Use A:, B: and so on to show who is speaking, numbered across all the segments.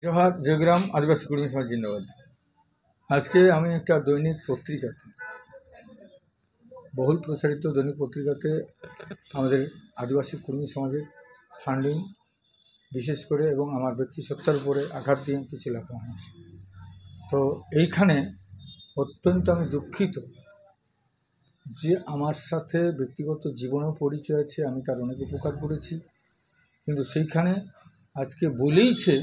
A: জোহার জয়গ্রাম আদিবাসী কর্মী সমাজ জিন্দাবাদ। আজকে আমি একটা দৈনিক পত্রিকাতে, বহুল প্রচারিত দৈনিক পত্রিকাতে আমাদের আদিবাসী কর্মী সমাজের ফান্ডিং বিশেষ করে এবং আমার ব্যক্তিসত্তার উপরে আঘাত দিয়ে কিছু লেখা হয়েছে। তো এইখানে অত্যন্ত আমি দুঃখিত যে আমার সাথে ব্যক্তিগত জীবনেও পরিচয় আছে, আমি তার অনেক উপকার করেছি, কিন্তু সেইখানে আজকে বলেইছে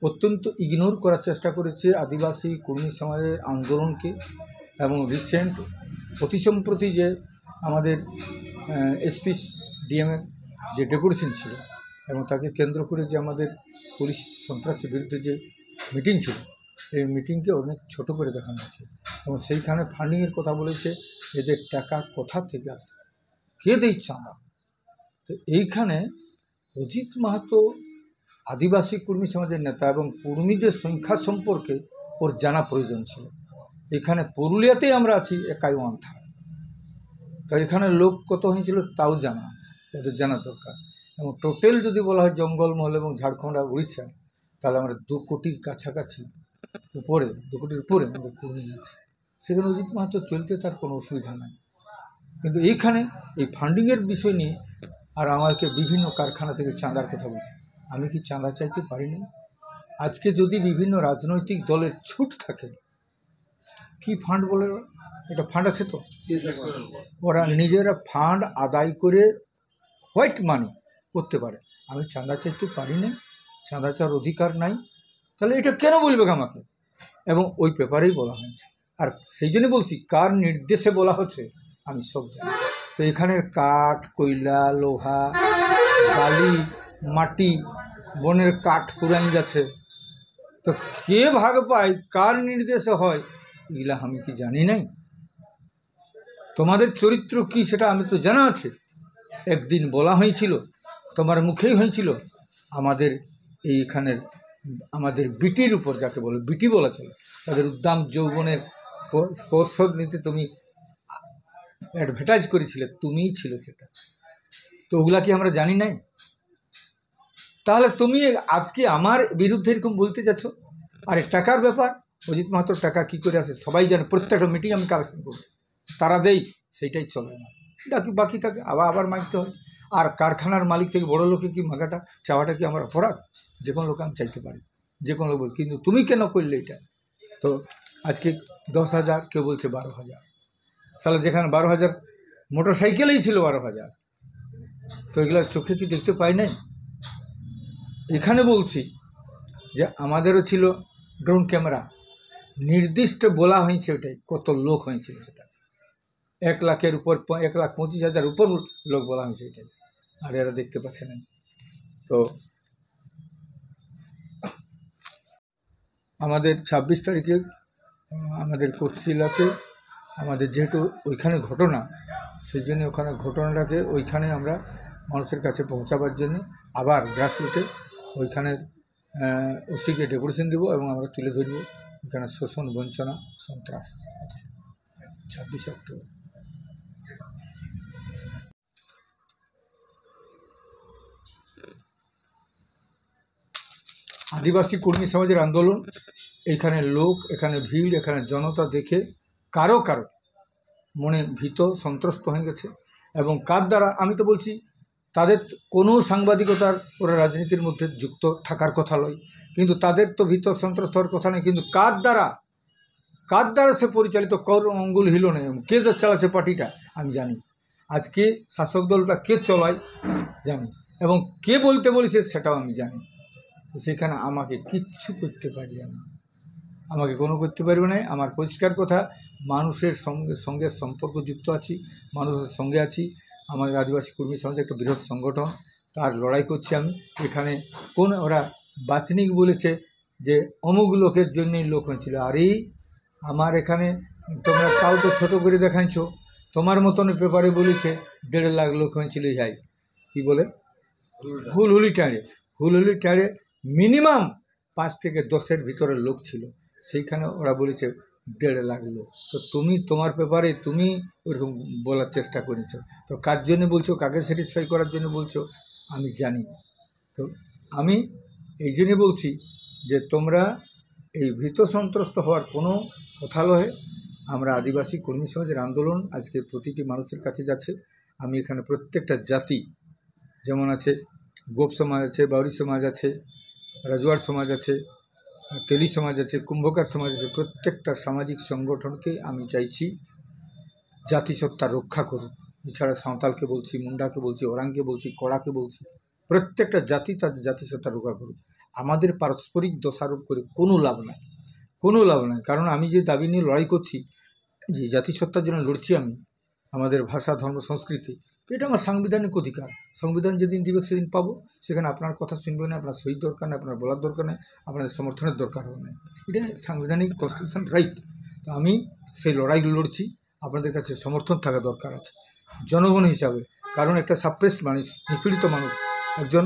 A: অত্যন্ত ইগনোর করার চেষ্টা করেছে আদিবাসী কর্মী সমাজের আন্দোলনকে। এবং রিসেন্ট অতি সম্প্রতি যে আমাদের এসপি ডিএমের যে ডেপুটেশন ছিল এবং তাকে কেন্দ্র করে যে আমাদের পুলিশ সন্ত্রাসের বিরুদ্ধে যে মিটিং ছিল, এই মিটিংকে অনেক ছোট করে দেখানো হয়েছে এবং সেইখানে ফান্ডিংয়ের কথা বলেছে। এদের টাকা কোথা থেকে আসে, কে দেয় চাঁদা? তো এইখানে অজিত মাহাতো আদিবাসী কর্মী সমাজের নেতা এবং কর্মীদের সংখ্যা সম্পর্কে ওর জানা প্রয়োজন ছিল। এখানে পুরুলিয়াতেই আমরা আছি একাই ওয়ান্থা, তো এখানে লোক কত হয়েছিল তাও জানা আছে, ওদের জানা দরকার। এবং টোটাল যদি বলা হয় জঙ্গলমহল এবং ঝাড়খণ্ড আর উড়িষ্যা, তাহলে আমরা 2 কোটির কাছাকাছি উপরে, 2 কোটির উপরে আমাদের কর্মী আছে। সেখানে অজিত মাহাতো চলতে তার কোনো অসুবিধা নাই, কিন্তু এইখানে এই ফান্ডিংয়ের বিষয় নিয়ে আর আমাকে বিভিন্ন কারখানা থেকে চাঁদার কথা বলছে। আমি কি চাঁদা চাইতে পারিনি? আজকে যদি বিভিন্ন রাজনৈতিক দলের ছুট থাকে, কি ফান্ড বলে, এটা ফান্ড আছে তো, ওরা নিজেরা ফান্ড আদায় করে হোয়াইট মানি করতে পারে। আমি চাঁদা চাইতে পারি না, চাঁদা চাওয়ার অধিকার নাই, তাহলে এটা কেন বলবে আমাকে? এবং ওই পেপারেই বলা হয়েছে। আর সেই জন্য বলছি, কার নির্দেশে বলা হচ্ছে আমি সব জানি। তো এখানের কাঠ, কয়লা, লোহা, বালি, মাটি, বনের কাঠ পুরান যাচ্ছে, তো কে ভাগ পায়, কার নির্দেশে হয়, এগুলা আমি কি জানি নাই? তোমাদের চরিত্র কি সেটা আমি তো জানা আছে। একদিন বলা হয়েছিল, তোমার মুখেই হয়েছিল, আমাদের এইখানের আমাদের বিটির উপর, যাকে বলে বিটি বলা চলে, তাদের উদ্দাম যৌবনের স্পর্শ নিতে তুমি অ্যাডভার্টাইজ করেছিলে, তুমিই ছিলে সেটা। তো ওগুলা কি আমরা জানি নাই? তাহলে তুমি আজকে আমার বিরুদ্ধে এরকম বলতে যাচ্ছ। আর টাকার ব্যাপার, অজিত মাহাতোর টাকা কী করে আসে সবাই জানে। প্রত্যেকটা মিটিং আমি কালেকশন করি, তারা দেই, সেইটাই চলে না, বাকি থাকে আবার মাগতে হয়। আর কারখানার মালিক থেকে বড় লোকে কি মাগাটা চাওয়াটা কি আমার অপরাধ? যে কোনো লোক আমি চাইতে পারি, যে কোনো লোক বলি, কিন্তু তুমি কেন করলে এটা? তো আজকে 10,000, কেউ বলছে 12,000, সালে যেখানে 12,000 মোটর সাইকেলেই ছিল 12,000, তো এগুলো চোখে কি দেখতে পাই নাই? এখানে বলছি যে আমাদেরও ছিল ড্রোন ক্যামেরা, নির্দিষ্ট বলা হয়েছে ওটাই কত লোক হয়েছিল, সেটা 1 লাখের উপর, 1,25,000 উপর লোক বলা হয়েছে এটাই, আর এরা দেখতে পাচ্ছে না। তো আমাদের 26 তারিখে আমাদের কোটশিলাতে আমাদের যেহেতু ওইখানে ঘটনা, সেই জন্য ওখানে ঘটনাটাকে ওইখানে আমরা মানুষের কাছে পৌঁছাবার জন্য আবার গ্রাসরুটে ওইখানের ওসিকে ডেপুটেশন দেবো এবং আমরা তুলে ধরব ওইখানে শোষণ, বঞ্চনা, সন্ত্রাস। 26 অক্টোবর। আদিবাসী কর্মী সমাজের আন্দোলন, এইখানে লোক, এখানে ভিড়, এখানে জনতা দেখে কারো কারো মনে ভীত সন্ত্রস্ত হয়ে গেছে। এবং কার দ্বারা, আমি তো বলছি তাদের কোনো সাংবাদিকতার, ওরা রাজনীতির মধ্যে যুক্ত থাকার কথা নয়, কিন্তু তাদের তো ভীত সন্ত্রস্ত হওয়ার কথা নেই, কিন্তু কার দ্বারা সে পরিচালিত, কর অঙ্গুল হিল নেই, কে চালাচ্ছে পার্টিটা আমি জানি। আজকে শাসক দলটা কে চলায় জানি, এবং কে বলতে বলেছে সেটাও আমি জানি। সেখানে আমাকে কিচ্ছু করতে পারবে না, আমাকে কোনো করতে পারবে না। আমার পরিষ্কার কথা, মানুষের সঙ্গে সম্পর্কযুক্ত আছি, মানুষের সঙ্গে আছি। আমাদের আদিবাসী কর্মী সমাজ একটা বৃহৎ সংগঠন, তার লড়াই করছি আমি। এখানে কোন ওরা বাতনিক বলেছে যে অমুক লোকের জন্যই লোক হয়েছিল, আরে আমার এখানে তোমরা তাও তো ছোটো করে দেখাচ্ছ। তোমার মতন পেপারে বলেছে 1.5 লাখ লোক হয়েছিল, যাই কি বলে হুলহুলি টাঁড়ে মিনিমাম 5 থেকে 10-এর ভিতরে লোক ছিল, সেইখানে ওরা বলেছে 1.5 লাখ লোক। তো তুমি তোমার পেপারে তুমি ওরকম বলার চেষ্টা করেছো, তো কার জন্য বলছো, কাকে স্যাটিসফাই করার জন্য বলছো আমি জানি। তো আমি এই জন্যে বলছি যে তোমরা এই ভীত সন্ত্রস্ত হওয়ার কোনো কথা নয়। আমরা আদিবাসী কর্মী সমাজের আন্দোলন আজকে প্রতিটি মানুষের কাছে যাচ্ছে। আমি এখানে প্রত্যেকটা জাতি যেমন আছে, গোপ সমাজ আছে, বাউরি সমাজ আছে, রাজওয়ার সমাজ আছে, তেলি সমাজ আছে, কুম্ভকার সমাজ আছে, প্রত্যেকটা সামাজিক সংগঠনকে আমি চাইছি জাতিসত্তা রক্ষা করুক। এছাড়া সাঁওতালকে বলছি, মুন্ডাকে বলছি, ওরাংকে বলছি, কড়াকে বলছি, প্রত্যেকটা জাতি তাদের জাতিসত্তা রক্ষা করুক। আমাদের পারস্পরিক দোষারোপ করে কোনো লাভ নাই, কোনো লাভ নাই। কারণ আমি যে দাবি নিয়ে লড়াই করছি, যে জাতিসত্তার জন্য লড়ছি আমি, আমাদের ভাষা, ধর্ম, সংস্কৃতি, এটা আমার সাংবিধানিক অধিকার। সংবিধান যেদিন দিবে সেদিন পাবো। সেখানে আপনার কথা শুনবে না, আপনার সই দরকার নেই, আপনার বলার দরকার নেই, আপনাদের সমর্থনের দরকার হবে না। এটা সাংবিধানিক কনস্টিটিউশন রাইট। তো আমি সেই লড়াইগুলো লড়ছি, আপনাদের কাছে সমর্থন থাকা দরকার আছে জনগণ হিসাবে। কারণ একটা সাপ্রেসড মানুষ, নিপীড়িত মানুষ, একজন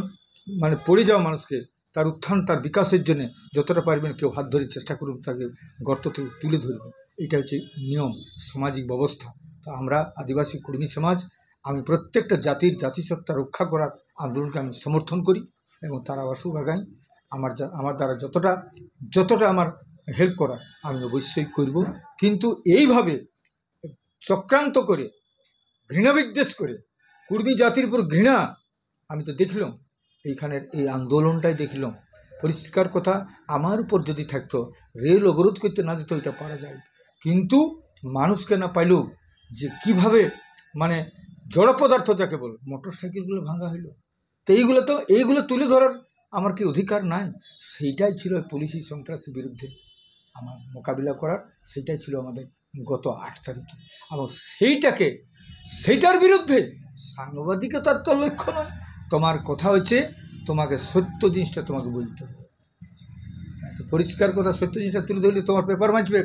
A: পড়ে যাওয়া মানুষকে তার উত্থান, তার বিকাশের জন্য যতটা পারবেন কেউ হাত ধরে চেষ্টা করুন, তাকে গর্ত থেকে তুলে ধরবেন। এটা হচ্ছে নিয়ম, সামাজিক ব্যবস্থা। তো আমরা আদিবাসী কর্মী সমাজ, আমি প্রত্যেকটা জাতির জাতিসত্তা রক্ষা করার আন্দোলনকে আমি সমর্থন করি এবং তারা অসুখ আগাই। আমার দ্বারা যতটা আমার হেল্প করা আমি অবশ্যই করব। কিন্তু এইভাবে চক্রান্ত করে, ঘৃণা বিদ্বেষ করে, কুর্মী জাতির উপর ঘৃণা, আমি তো দেখলাম এইখানের এই আন্দোলনটাই দেখলাম। পরিষ্কার কথা, আমার উপর যদি থাকতো, রেল অবরোধ করতে না দিত, এটা পারা যায়। কিন্তু মানুষকে না পাইলেও যে কিভাবে জড় পদার্থ যাকে বল, মোটর সাইকেলগুলো ভাঙা হইল, তো এইগুলো তুলে ধরার আমার কি অধিকার নাই? সেইটাই ছিল পুলিশি সন্ত্রাসের বিরুদ্ধে আমার মোকাবিলা করার, সেইটাই ছিল আমাদের গত 8 তারিখে। এবং সেইটার বিরুদ্ধে সাংবাদিকতার তো লক্ষ্য নয়। তোমার কথা হচ্ছে তোমাকে সত্য জিনিসটা তোমাকে বলতে হবে। তো পরিষ্কার কথা, সত্য জিনিসটা তুলে ধরলে তোমার পেপার বাঁচবে,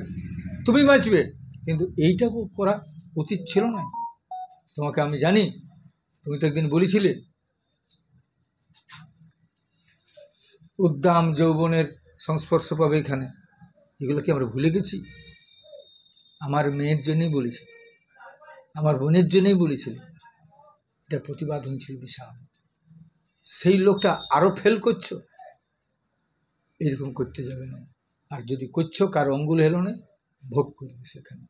A: তুমি বাঁচবে। কিন্তু এইটা করা উচিত ছিল না। তোমাকে আমি জানি, তুমি তো একদিন বলেছিলে উদ্দাম যৌবনের সংস্পর্শ পাবে এখানে। এগুলো কি আমরা ভুলে গেছি? আমার মেয়ের জন্যই বলেছি, আমার বোনের জন্যই বলেছিল, এটা প্রতিবাদ হয়েছিল বিশাল। সেই লোকটা আরও ফেল করছো, এরকম করতে যাবে না। আর যদি করছো, কার অঙ্গুল হেলো না, ভোগ করবে সেখানে।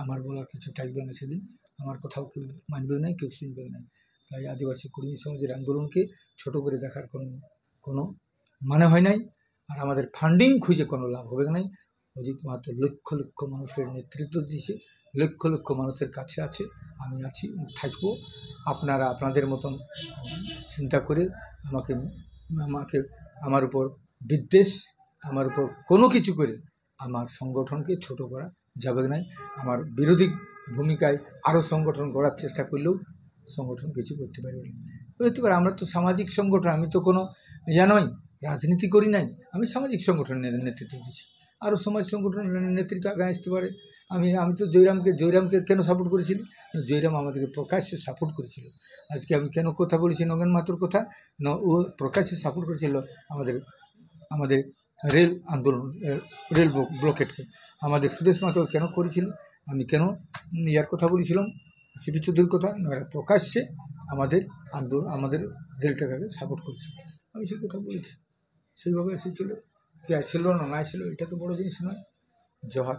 A: আমার বলার কিছু থাকবে না সেদিন, আমার কথাও কেউ মানবে না, কেউ শুনবে না। তাই আদিবাসী কর্মী সমাজের আন্দোলনকে ছোট করে দেখার কোনো মানে হয় নাই। আর আমাদের ফান্ডিং খুঁজে কোনো লাভ হবে নাই। অজিত মাহাতো লক্ষ লক্ষ মানুষের নেতৃত্ব দিয়েছে, লক্ষ লক্ষ মানুষের কাছে আছে, আমি আছি, থাকবো। আপনারা আপনাদের মতন চিন্তা করে আমার উপর বিদ্বেষ, আমার উপর কোনো কিছু করে আমার সংগঠনকে ছোট করা যাবে না। আমার বিরোধী ভূমিকায় আরও সংগঠন গড়ার চেষ্টা করলেও সংগঠন কিছু করতে পারবে না। আমরা তো সামাজিক সংগঠন, আমি তো কোনো নই, রাজনীতি করি নাই। আমি সামাজিক সংগঠনের নেতৃত্ব দিচ্ছি, আরও সমাজ সংগঠনের নেতৃত্ব আগে আসতে পারে। আমি তো জয়রামকে কেন সাপোর্ট করেছিলি? জয়রাম আমাদেরকে প্রকাশ্যে সাপোর্ট করেছিল। আজকে আমি কেন কথা বলেছি নগেন মাহাতোর কথা, ও প্রকাশ্যে সাপোর্ট করেছিল আমাদের রেল আন্দোলন, রেল ব্লকেটকে। আমাদের সুদেশ মাহাতো কেন করেছিল, আমি কেন ইয়ার কথা বলেছিলাম, সিপি চৌধুরীর কথা, প্রকাশ্যে আমাদের আমাদের রেলটাকে সাপোর্ট করেছিল। আমি সেই কথা বলেছি, সেইভাবে এসেছিল। কি আসছিল না আসছিল, এটা তো বড় জিনিস নয়। জোহার।